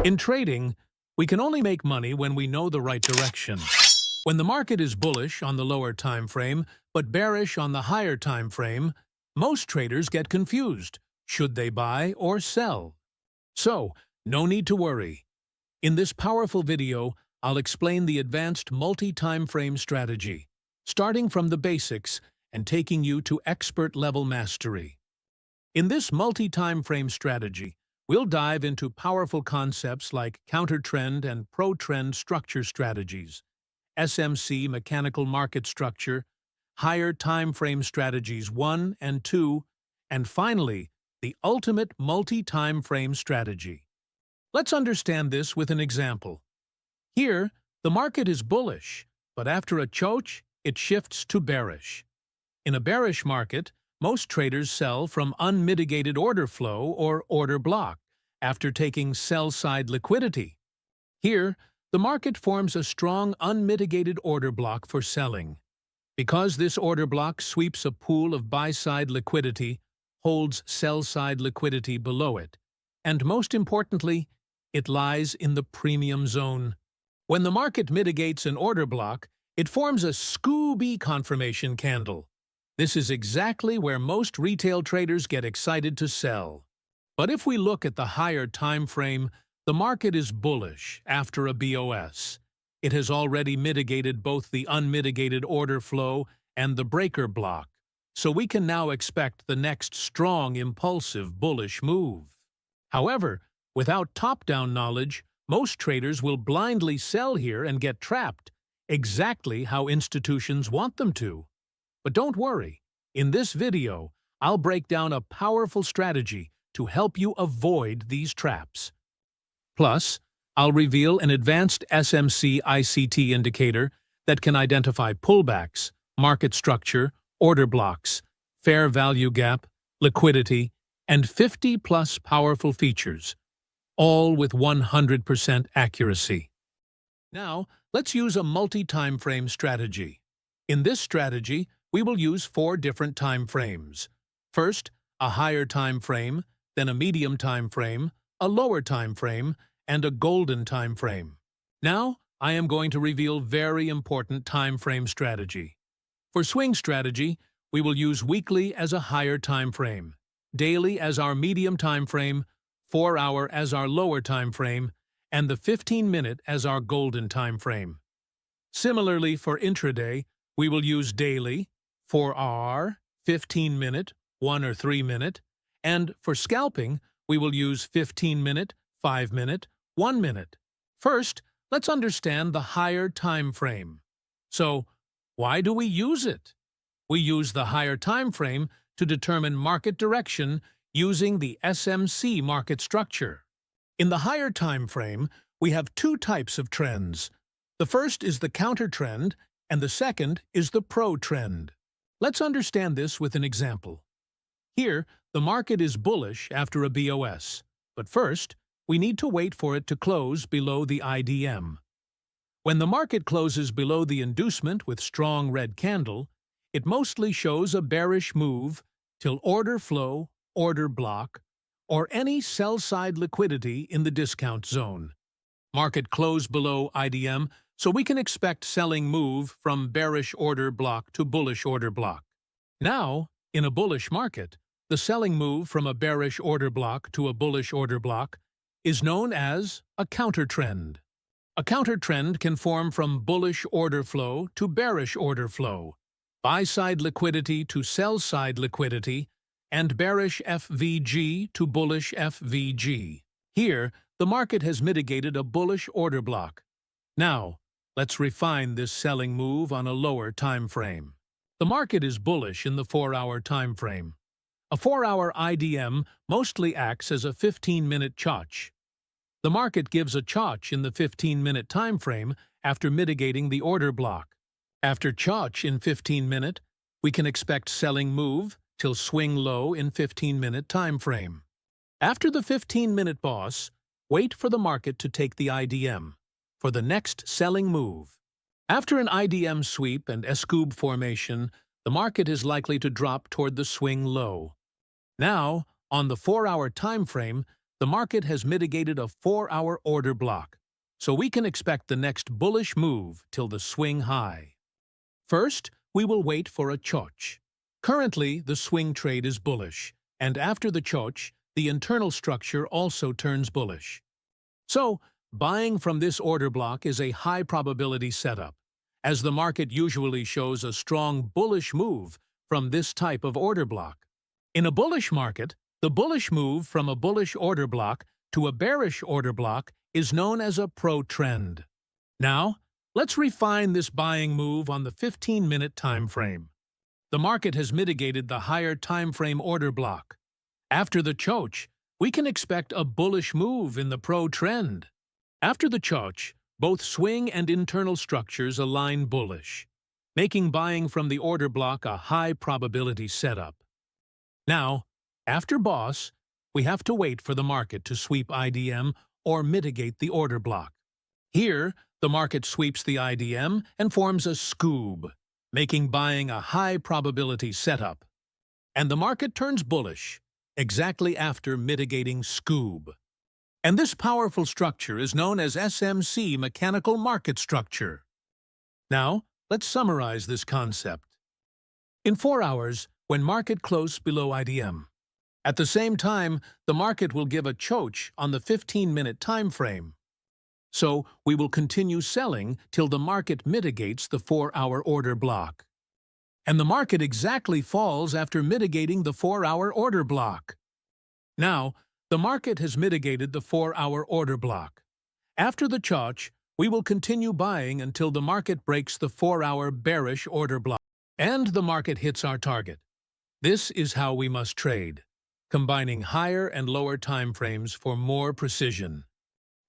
In trading, we can only make money when we know the right direction. When the market is bullish on the lower time frame, but bearish on the higher time frame, most traders get confused. Should they buy or sell? So, no need to worry. In this powerful video, I'll explain the advanced multi-time frame strategy, starting from the basics and taking you to expert-level mastery. In this multi-time frame strategy, we'll dive into powerful concepts like counter-trend and pro-trend structure strategies, SMC mechanical market structure, higher time frame strategies 1 and 2, and finally, the ultimate multi-time frame strategy. Let's understand this with an example. Here, the market is bullish, but after a choke, it shifts to bearish. In a bearish market, most traders sell from unmitigated order flow or order block after taking sell-side liquidity. Here, the market forms a strong unmitigated order block for selling. Because this order block sweeps a pool of buy-side liquidity, holds sell-side liquidity below it, and most importantly, it lies in the premium zone. When the market mitigates an order block, it forms a Scooby confirmation candle. This is exactly where most retail traders get excited to sell. But if we look at the higher time frame, the market is bullish after a BOS. It has already mitigated both the unmitigated order flow and the breaker block, so we can now expect the next strong impulsive bullish move. However, without top-down knowledge, most traders will blindly sell here and get trapped, exactly how institutions want them to. But don't worry, in this video, I'll break down a powerful strategy to help you avoid these traps. Plus, I'll reveal an advanced SMC ICT indicator that can identify pullbacks, market structure, order blocks, fair value gap, liquidity, and 50-plus powerful features, all with 100% accuracy. Now, let's use a multi-time frame strategy. In this strategy, we will use 4 different time frames. First, a higher time frame, then a medium time frame, a lower time frame, and a golden time frame. Now, I am going to reveal very important time frame strategy. For swing strategy, we will use weekly as a higher time frame, daily as our medium time frame, 4-hour as our lower time frame, and the 15-minute as our golden time frame. Similarly, for intraday, we will use daily, 4-hour, 15-minute, 1 or 3-minute, and for scalping, we will use 15-minute, 5-minute, 1-minute. First, let's understand the higher time frame. So, why do we use it? We use the higher time frame to determine market direction using the SMC market structure. In the higher time frame, we have 2 types of trends. The first is the counter trend, and the second is the pro trend. Let's understand this with an example. Here, the market is bullish after a BOS, but first, we need to wait for it to close below the IDM. When the market closes below the inducement with strong red candle, it mostly shows a bearish move till order flow, order block, or any sell-side liquidity in the discount zone. Market close below IDM, so we can expect selling move from bearish order block to bullish order block. Now, in a bullish market, the selling move from a bearish order block to a bullish order block is known as a counter trend. A counter trend can form from bullish order flow to bearish order flow, buy-side liquidity to sell-side liquidity, and bearish FVG to bullish FVG. Here, the market has mitigated a bullish order block. Now, let's refine this selling move on a lower time frame. The market is bullish in the 4-hour time frame. A 4-hour IDM mostly acts as a 15-minute choke. The market gives a choke in the 15-minute time frame after mitigating the order block. After choke in 15-minute, we can expect selling move till swing low in 15-minute time frame. After the 15-minute boss, wait for the market to take the IDM for the next selling move. After an IDM sweep and S-cube formation, the market is likely to drop toward the swing low. Now, on the 4-hour time frame, the market has mitigated a 4-hour order block, so we can expect the next bullish move till the swing high. First, we will wait for a choch. Currently, the swing trade is bullish, and after the choch, the internal structure also turns bullish. So, buying from this order block is a high probability setup, as the market usually shows a strong bullish move from this type of order block. In a bullish market, the bullish move from a bullish order block to a bearish order block is known as a pro-trend. Now, let's refine this buying move on the 15-minute time frame. The market has mitigated the higher time frame order block. After the choch, we can expect a bullish move in the pro-trend. After the choch, both swing and internal structures align bullish, making buying from the order block a high probability setup. Now, after boss, we have to wait for the market to sweep IDM or mitigate the order block. Here, the market sweeps the IDM and forms a scoob, making buying a high probability setup. And the market turns bullish, exactly after mitigating scoob. And this powerful structure is known as SMC, mechanical market structure. Now, let's summarize this concept. In 4 hours, when market close below IDM, at the same time, the market will give a choch on the 15-minute time frame. So, we will continue selling till the market mitigates the 4-hour order block. And the market exactly falls after mitigating the 4-hour order block. Now, the market has mitigated the 4-hour order block. After the choch, we will continue buying until the market breaks the 4-hour bearish order block, and the market hits our target. This is how we must trade, combining higher and lower time frames for more precision.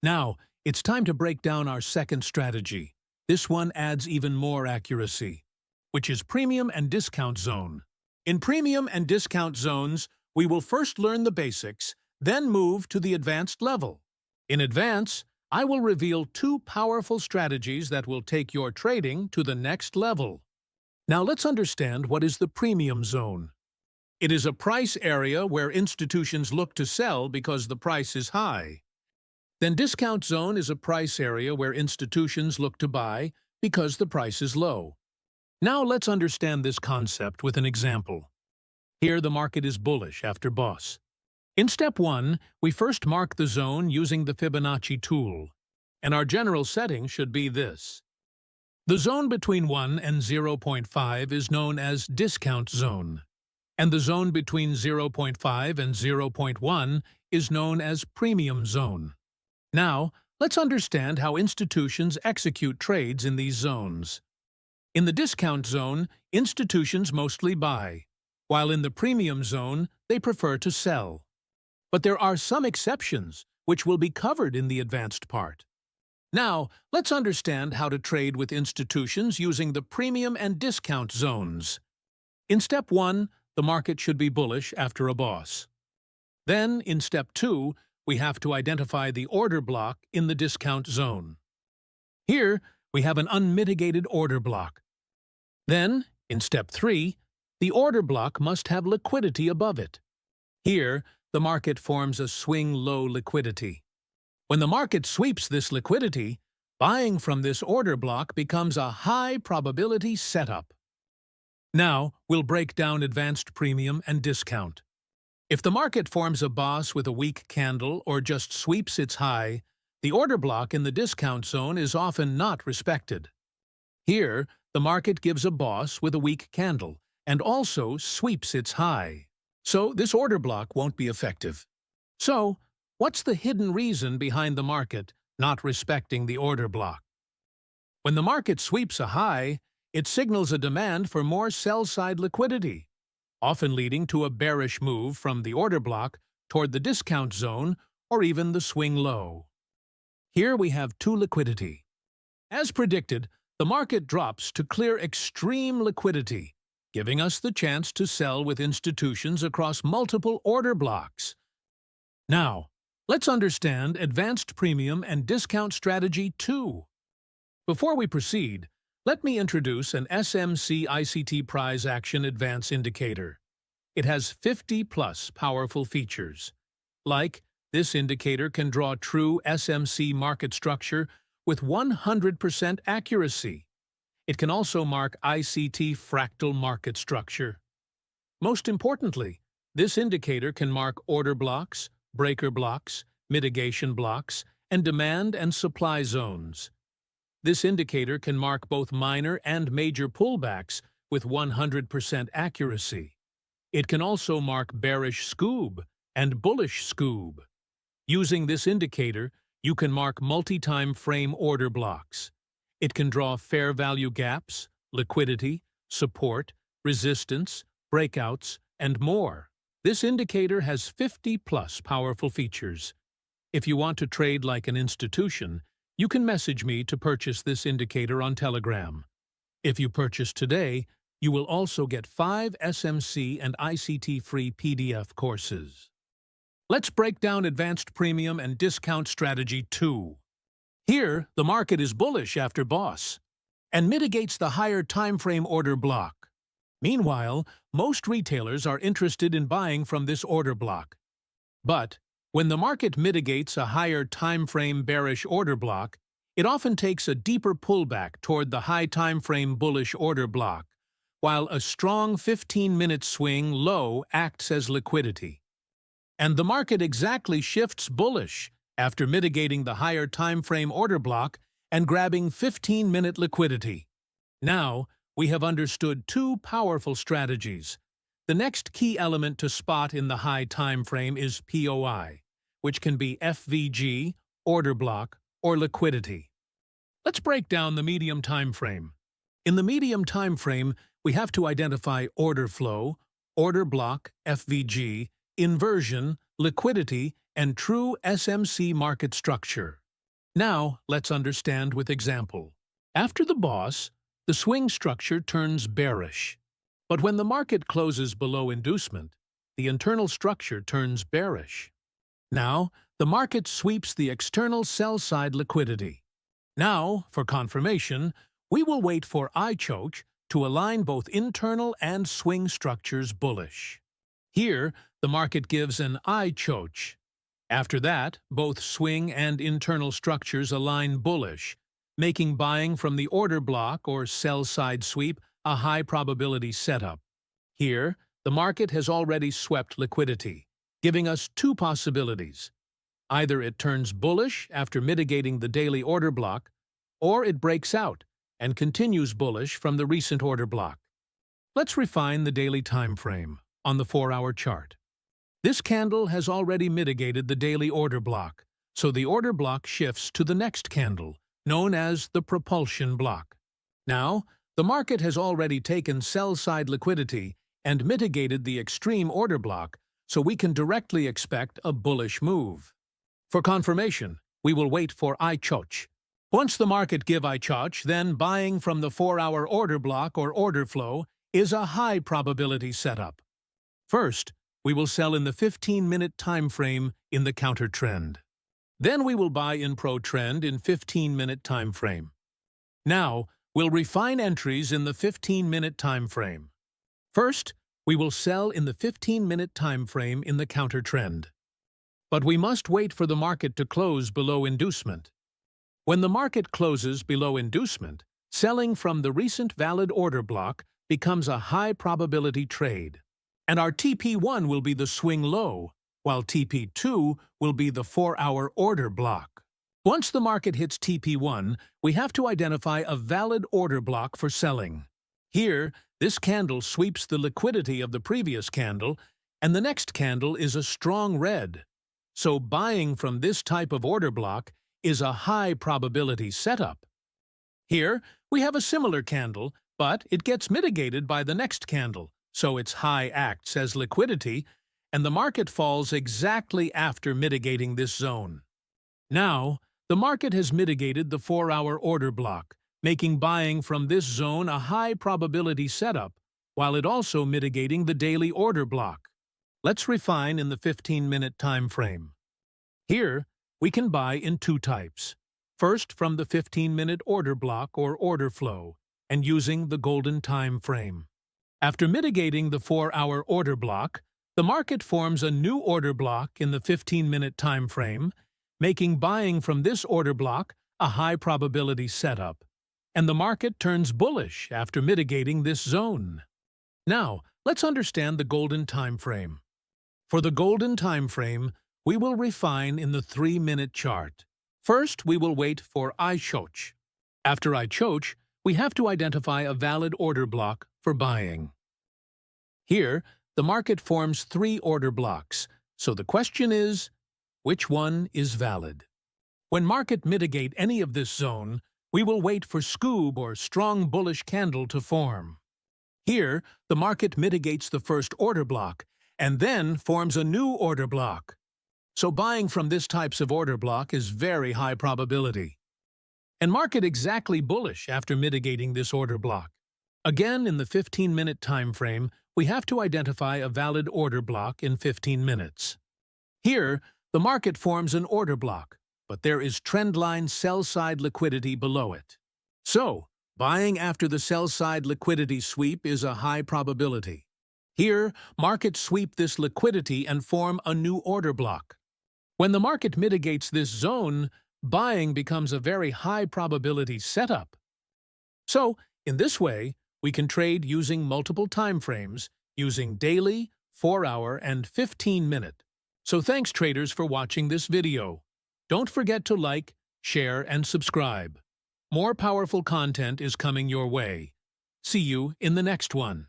Now, it's time to break down our second strategy. This one adds even more accuracy, which is premium and discount zone. In premium and discount zones, we will first learn the basics, then move to the advanced level. In advance, I will reveal 2 powerful strategies that will take your trading to the next level. Now let's understand what is the premium zone. It is a price area where institutions look to sell because the price is high. Then discount zone is a price area where institutions look to buy because the price is low. Now let's understand this concept with an example. Here the market is bullish after boss. In step 1, we first mark the zone using the Fibonacci tool, and our general setting should be this. The zone between 1 and 0.5 is known as discount zone, and the zone between 0.5 and 0.1 is known as premium zone. Now, let's understand how institutions execute trades in these zones. In the discount zone, institutions mostly buy, while in the premium zone, they prefer to sell. But there are some exceptions, which will be covered in the advanced part. Now, let's understand how to trade with institutions using the premium and discount zones. In step 1, the market should be bullish after a boss. Then, in step 2, we have to identify the order block in the discount zone. Here, we have an unmitigated order block. Then, in step 3, the order block must have liquidity above it. Here, the market forms a swing low liquidity. When the market sweeps this liquidity, buying from this order block becomes a high probability setup. Now, we'll break down advanced premium and discount. If the market forms a boss with a weak candle or just sweeps its high, the order block in the discount zone is often not respected. Here, the market gives a boss with a weak candle and also sweeps its high. So this order block won't be effective. So, what's the hidden reason behind the market not respecting the order block? When the market sweeps a high, it signals a demand for more sell-side liquidity, often leading to a bearish move from the order block toward the discount zone or even the swing low. Here we have 2 liquidity. As predicted, the market drops to clear extreme liquidity, giving us the chance to sell with institutions across multiple order blocks. Now, let's understand advanced premium and discount strategy 2. Before we proceed, let me introduce an SMC ICT Price Action Advance Indicator. It has 50+ powerful features, like This indicator can draw true SMC market structure with 100% accuracy. It can also mark ICT fractal market structure. Most importantly, this indicator can mark order blocks, breaker blocks, mitigation blocks, and demand and supply zones. This indicator can mark both minor and major pullbacks with 100% accuracy. It can also mark bearish scoob and bullish scoob. Using this indicator, you can mark multi-time frame order blocks. It can draw fair value gaps, liquidity, support, resistance, breakouts, and more. This indicator has 50+ powerful features. If you want to trade like an institution, you can message me to purchase this indicator on Telegram. If you purchase today, you will also get 5 SMC and ICT-free PDF courses. Let's break down Advanced Premium and Discount Strategy 2. Here, the market is bullish after boss and mitigates the higher timeframe order block. Meanwhile, most retailers are interested in buying from this order block. But when the market mitigates a higher timeframe bearish order block, it often takes a deeper pullback toward the high timeframe bullish order block, while a strong 15-minute swing low acts as liquidity. And the market exactly shifts bullish after mitigating the higher timeframe order block and grabbing 15-minute liquidity. Now, we have understood two powerful strategies. The next key element to spot in the high timeframe is POI, which can be FVG, order block, or liquidity. Let's break down the medium timeframe. In the medium timeframe, we have to identify order flow, order block, FVG, inversion, liquidity, and true SMC market structure. Now, let's understand with example. After the boss, the swing structure turns bearish. But when the market closes below inducement, the internal structure turns bearish. Now, the market sweeps the external sell-side liquidity. Now, for confirmation, we will wait for iChoch to align both internal and swing structures bullish. Here, the market gives an iChoch. After that, both swing and internal structures align bullish, making buying from the order block or sell-side sweep a high probability setup. Here, the market has already swept liquidity, giving us two possibilities. Either it turns bullish after mitigating the daily order block, or it breaks out and continues bullish from the recent order block. Let's refine the daily time frame on the 4-hour chart. This candle has already mitigated the daily order block, so the order block shifts to the next candle, known as the propulsion block. Now, the market has already taken sell-side liquidity and mitigated the extreme order block, so we can directly expect a bullish move. For confirmation, we will wait for iChoch. Once the market give iChoch, then buying from the 4-hour order block or order flow is a high probability setup. First, we will sell in the 15-minute time frame in the counter trend. Then we will buy in pro trend in 15-minute time frame. Now, we'll refine entries in the 15-minute time frame. First, we will sell in the 15-minute time frame in the counter trend. But we must wait for the market to close below inducement. When the market closes below inducement, selling from the recent valid order block becomes a high probability trade. And our TP1 will be the swing low, while TP2 will be the 4-hour order block. Once the market hits TP1, we have to identify a valid order block for selling. Here, this candle sweeps the liquidity of the previous candle, and the next candle is a strong red. So buying from this type of order block is a high probability setup. Here, we have a similar candle, but it gets mitigated by the next candle, so its high acts as liquidity, and the market falls exactly after mitigating this zone. Now, the market has mitigated the 4-hour order block, making buying from this zone a high probability setup, while it also mitigating the daily order block. Let's refine in the 15-minute time frame. Here, we can buy in two types. First, from the 15-minute order block or order flow, and using the golden time frame. After mitigating the 4-hour order block, The market forms a new order block in the 15-minute time frame, making buying from this order block a high probability setup, and the market turns bullish after mitigating this zone. Now, let's understand the golden time frame. For the golden time frame, we will refine in the 3-minute chart. First, we will wait for iChoch. After iChoch, we have to identify a valid order block for buying. Here, the market forms 3 order blocks, so the question is, which one is valid? When market mitigate any of this zone, we will wait for scoob or strong bullish candle to form. Here, the market mitigates the first order block and then forms a new order block. So buying from this types of order block is very high probability. And market exactly bullish after mitigating this order block. Again, in the 15-minute time frame, we have to identify a valid order block in 15 minutes. Here, the market forms an order block, but there is trendline sell-side liquidity below it. So, buying after the sell-side liquidity sweep is a high probability. Here, markets sweep this liquidity and form a new order block. When the market mitigates this zone, buying becomes a very high probability setup. So, in this way, we can trade using multiple time frames, using daily, 4-hour, and 15-minute. So thanks traders for watching this video. Don't forget to like, share, and subscribe. More powerful content is coming your way. See you in the next one.